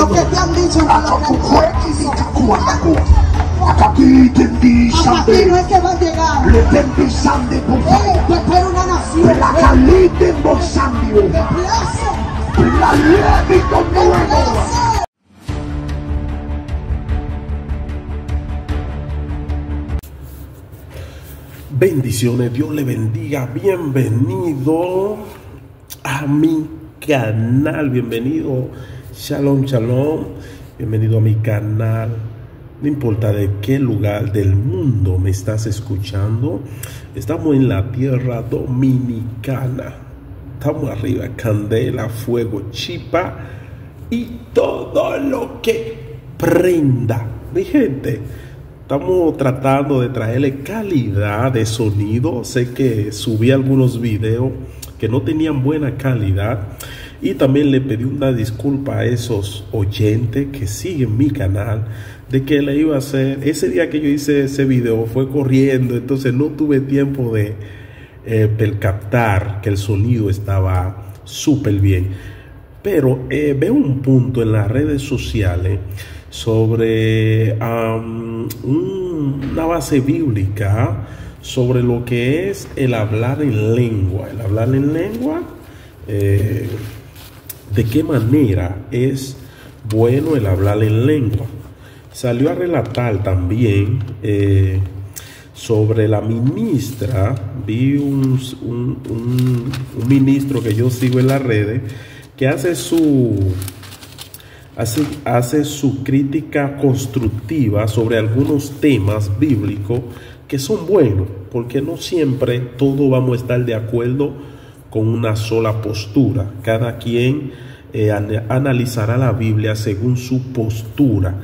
Lo que te han dicho en la aquí no es que va a llegar. Pero una nación. La calite en Bolsambio. La ley con nuevo. Bendiciones, Dios le bendiga, bienvenido a mi canal, bienvenido, shalom, shalom, bienvenido a mi canal, no importa de qué lugar del mundo me estás escuchando, estamos en la tierra dominicana, estamos arriba, candela, fuego, chipa y todo lo que prenda, mi gente. Estamos tratando de traerle calidad de sonido. Sé que subí algunos videos que no tenían buena calidad. Y también le pedí una disculpa a esos oyentes que siguen mi canal. De que le iba a hacer... Ese día que yo hice ese video fue corriendo. Entonces no tuve tiempo de percatar que el sonido estaba súper bien. Pero veo un punto en las redes sociales sobre una base bíblica sobre lo que es el hablar en lengua. El hablar en lengua, de qué manera es bueno el hablar en lengua. Salió a relatar también sobre la ministra. Vi un ministro que yo sigo en las redes que hace su crítica constructiva sobre algunos temas bíblicos que son buenos, porque no siempre todos vamos a estar de acuerdo con una sola postura. Cada quien analizará la Biblia según su postura.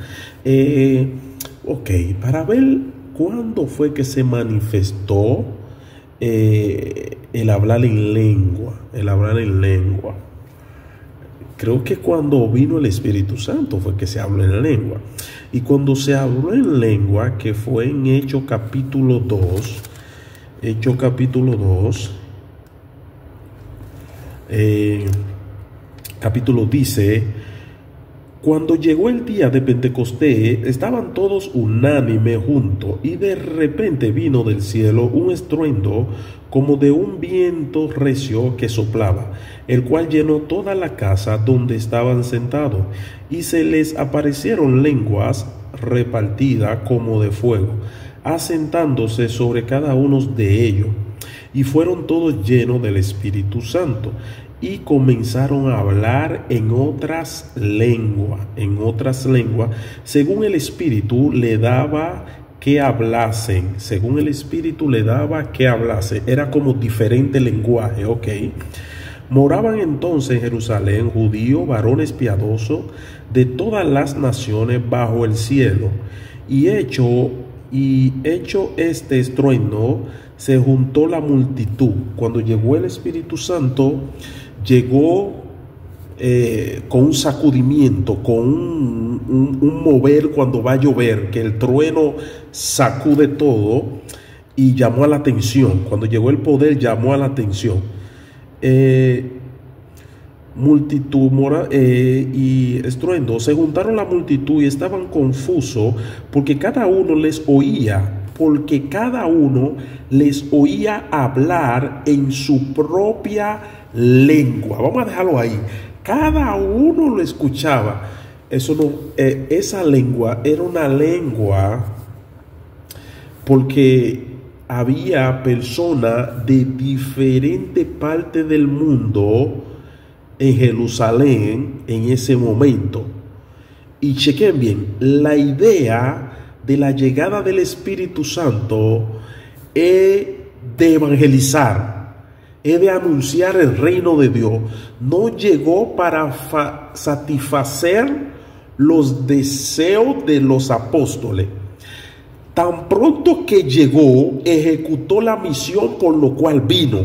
Para ver cuándo fue que se manifestó el hablar en lengua, Creo que cuando vino el Espíritu Santo fue que se habló en lengua. Y cuando se habló en lengua, que fue en Hechos capítulo 2, capítulo dice: cuando llegó el día de Pentecostés, estaban todos unánimes juntos, y de repente vino del cielo un estruendo como de un viento recio que soplaba, el cual llenó toda la casa donde estaban sentados, y se les aparecieron lenguas repartidas como de fuego, asentándose sobre cada uno de ellos, y fueron todos llenos del Espíritu Santo, y comenzaron a hablar en otras lenguas, según el Espíritu le daba que hablasen, era como diferente lenguaje, Moraban entonces en Jerusalén judíos, varones piadosos de todas las naciones bajo el cielo, y hecho este estruendo, se juntó la multitud. Cuando llegó el Espíritu Santo, llegó con un sacudimiento, con un mover cuando va a llover, que el trueno sacude todo, y llamó a la atención. Cuando llegó el poder, llamó a la atención. Multitud y estruendo, se juntaron la multitud y estaban confusos, porque cada uno les oía hablar en su propia lengua. Vamos a dejarlo ahí. Cada uno lo escuchaba. Esa lengua era una lengua porque había personas de diferentes partes del mundo en Jerusalén en ese momento. Y chequen bien, la idea de la llegada del Espíritu Santo es de evangelizar, es de anunciar el reino de Dios. No llegó para satisfacer los deseos de los apóstoles. Tan pronto que llegó, ejecutó la misión por lo cual vino,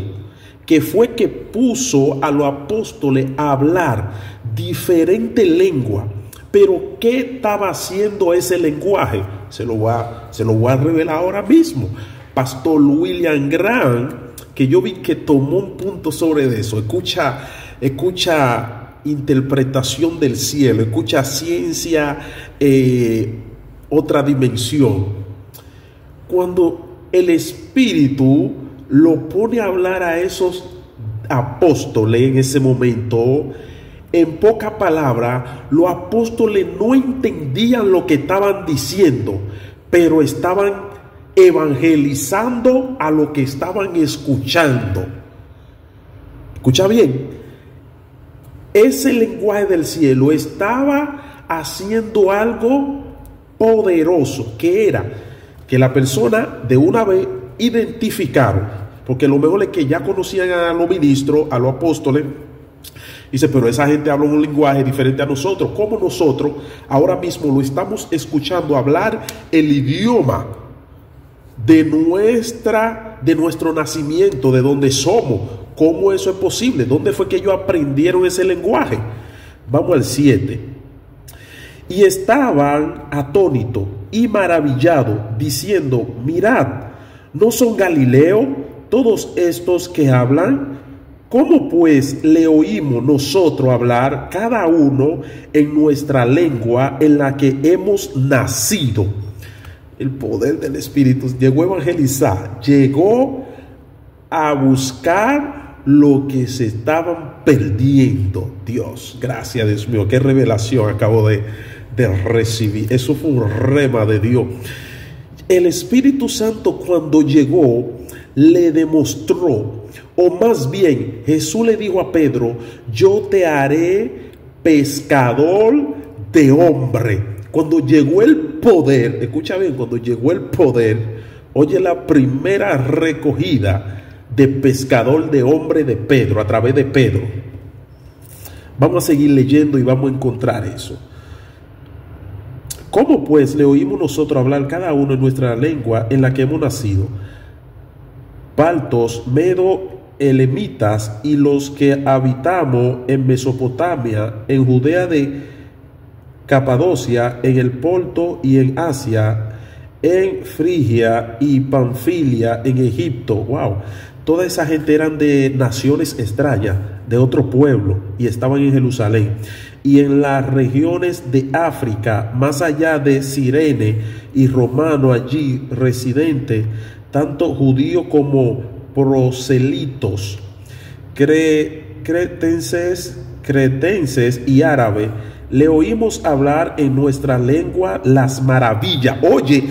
que fue que puso a los apóstoles a hablar diferente lengua. Pero ¿qué estaba haciendo ese lenguaje? Se lo voy a revelar ahora mismo. Pastor William Graham, que yo vi que tomó un punto sobre eso. Escucha interpretación del cielo, escucha ciencia, otra dimensión. Cuando el Espíritu lo pone a hablar a esos apóstoles en ese momento, en pocas palabras, los apóstoles no entendían lo que estaban diciendo, pero estaban evangelizando a lo que estaban escuchando. Escucha bien. Ese lenguaje del cielo estaba haciendo algo poderoso, que era que la persona de una vez identificaron, porque lo mejor es que ya conocían a los ministros, a los apóstoles. Dice, pero esa gente habla un lenguaje diferente a nosotros. Como nosotros ahora mismo lo estamos escuchando hablar el idioma de nuestro nacimiento, de donde somos. ¿Cómo eso es posible? ¿Dónde fue que ellos aprendieron ese lenguaje? Vamos al 7. Y estaban atónitos y maravillados, diciendo, mirad, ¿no son Galileos todos estos que hablan? ¿Cómo pues le oímos nosotros hablar cada uno en nuestra lengua en la que hemos nacido? El poder del Espíritu llegó a evangelizar, llegó a buscar lo que se estaban perdiendo. Dios, gracias Dios mío, qué revelación acabo de recibir. Eso fue un rema de Dios. El Espíritu Santo cuando llegó le demostró, o más bien Jesús le dijo a Pedro, yo te haré pescador de hombre. Cuando llegó el poder, escucha bien, cuando llegó el poder, oye la primera recogida de pescador de hombre de Pedro, a través de Pedro. Vamos a seguir leyendo y vamos a encontrar eso. ¿Cómo pues le oímos nosotros hablar cada uno en nuestra lengua en la que hemos nacido? Partos, medo, elamitas y los que habitamos en Mesopotamia, en Judea de Capadocia, en el Ponto y en Asia, en Frigia y Panfilia, en Egipto. Wow. Toda esa gente eran de naciones extrañas, de otro pueblo, y estaban en Jerusalén. Y en las regiones de África, más allá de Cirene y romano allí residentes, tanto judíos como proselitos, cretenses y árabes, le oímos hablar en nuestra lengua las maravillas. Oye,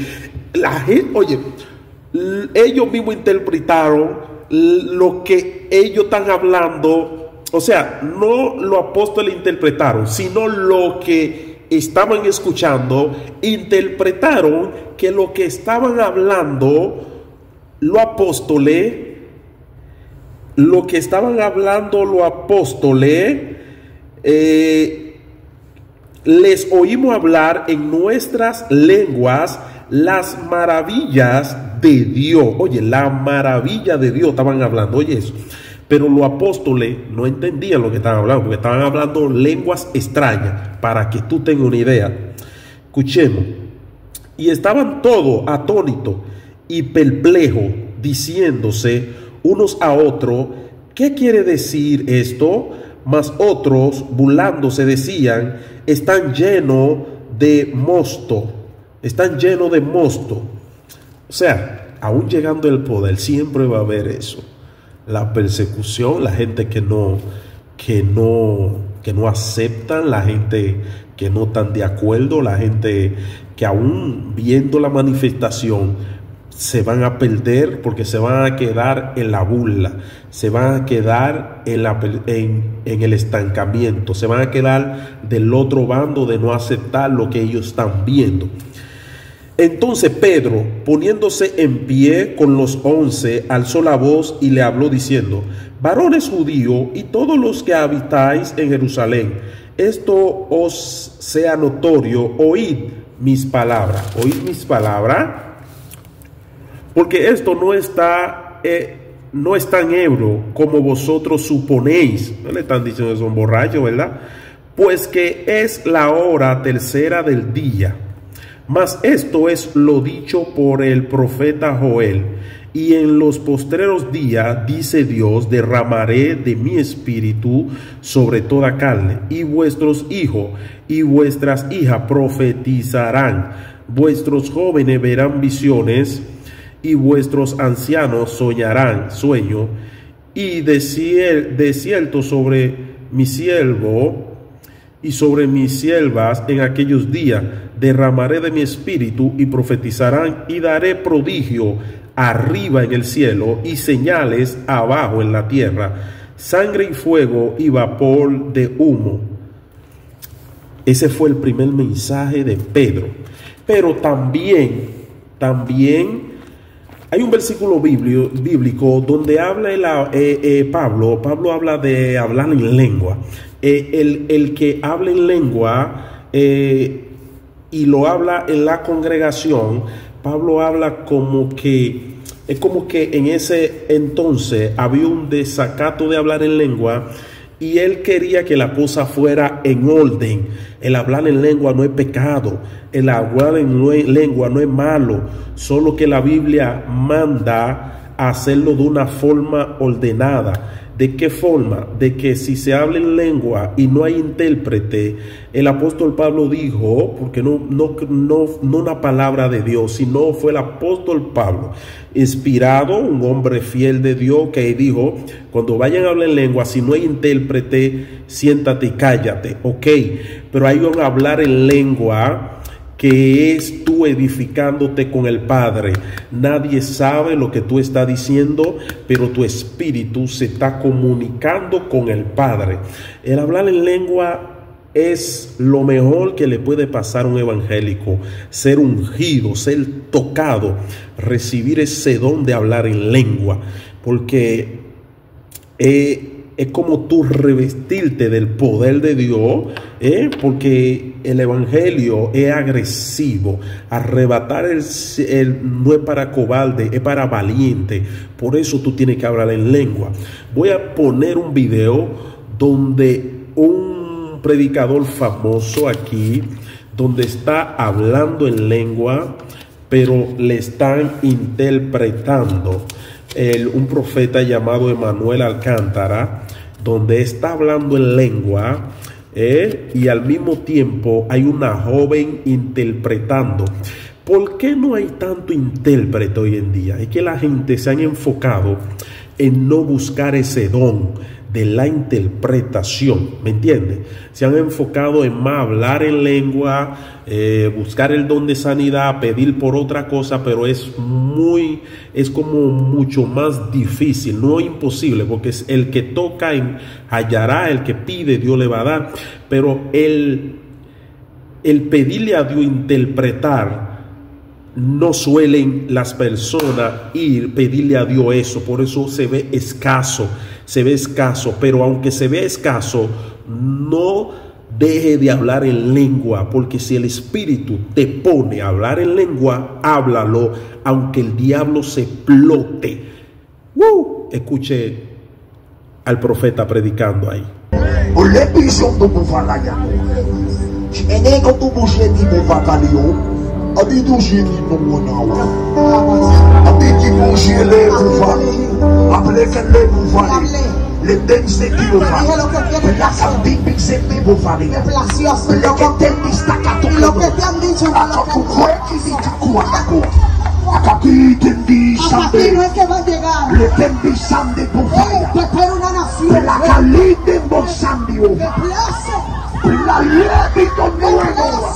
ellos mismos interpretaron lo que ellos están hablando. O sea, no los apóstoles interpretaron, sino lo que estaban escuchando, interpretaron que lo que estaban hablando los apóstoles, les oímos hablar en nuestras lenguas las maravillas de Dios. Oye, la maravilla de Dios estaban hablando, oye eso. Pero los apóstoles no entendían lo que estaban hablando, porque estaban hablando lenguas extrañas, para que tú tengas una idea. Escuchemos. Y estaban todos atónitos y perplejos, diciéndose unos a otros, ¿qué quiere decir esto? Mas otros, burlándose, decían, están llenos de mosto. Están llenos de mosto. O sea, aún llegando el poder, siempre va a haber eso. La persecución, la gente que no aceptan, la gente que no están de acuerdo, la gente que aún viendo la manifestación se van a perder porque se van a quedar en la burla, se van a quedar en el estancamiento, se van a quedar del otro bando de no aceptar lo que ellos están viendo. Entonces Pedro, poniéndose en pie con los 11, alzó la voz y le habló diciendo, varones judíos y todos los que habitáis en Jerusalén, esto os sea notorio, oíd mis palabras, porque esto no es tan ebrio como vosotros suponéis. No le están diciendo que son borrachos, ¿verdad? Pues que es la hora tercera del día. Mas esto es lo dicho por el profeta Joel. Y en los postreros días, dice Dios, derramaré de mi espíritu sobre toda carne, y vuestros hijos y vuestras hijas profetizarán, vuestros jóvenes verán visiones, y vuestros ancianos soñarán sueños, y de cierto sobre mi siervo y sobre mis siervas en aquellos días derramaré de mi espíritu, y profetizarán, y daré prodigio arriba en el cielo y señales abajo en la tierra, sangre y fuego y vapor de humo. Ese fue el primer mensaje de Pedro. Pero también hay un versículo bíblico donde habla Pablo habla de hablar en lengua. El que habla en lengua y lo habla en la congregación, Pablo habla como que es como que en ese entonces había un desacato de hablar en lengua, y él quería que la cosa fuera en orden. El hablar en lengua no es pecado, el hablar en lengua no es malo, solo que la Biblia manda a hacerlo de una forma ordenada. ¿De qué forma? De que si se habla en lengua y no hay intérprete, el apóstol Pablo dijo, porque no una palabra de Dios, sino fue el apóstol Pablo, inspirado, un hombre fiel de Dios, que dijo, cuando vayan a hablar en lengua, si no hay intérprete, siéntate y cállate, ok, pero hay un hablar en lengua que es tú edificándote con el Padre. Nadie sabe lo que tú estás diciendo, pero tu espíritu se está comunicando con el Padre. El hablar en lengua es lo mejor que le puede pasar a un evangélico, ser ungido, ser tocado, recibir ese don de hablar en lengua, porque es como tú revestirte del poder de Dios, porque el evangelio es agresivo. Arrebatar no es para cobarde, es para valiente. Por eso tú tienes que hablar en lengua. Voy a poner un video donde un predicador famoso aquí, donde está hablando en lengua, pero le están interpretando. Un profeta llamado Emanuel Alcántara, donde está hablando en lengua, y al mismo tiempo hay una joven interpretando. ¿Por qué no hay tanto intérprete hoy en día? Es que la gente se ha enfocado en no buscar ese don de la interpretación, ¿me entiendes? Se han enfocado en más hablar en lengua, buscar el don de sanidad, pedir por otra cosa, pero es como mucho más difícil, no imposible, porque es el que toca hallará, el que pide Dios le va a dar, pero el pedirle a Dios interpretar, no suelen las personas ir pedirle a Dios eso, por eso se ve escaso, pero aunque se vea escaso, no deje de hablar en lengua, porque si el Espíritu te pone a hablar en lengua, háblalo, aunque el diablo se explote. Escuche al profeta predicando ahí. Le dense Dios, la cambimbi se me bofare, le que te destaca tu lo que te han dicho, aquí te dicen, no es que va a llegar, le te dicen de bofare, te espera una nación, la calite en Bolsandio, la levito nuevo.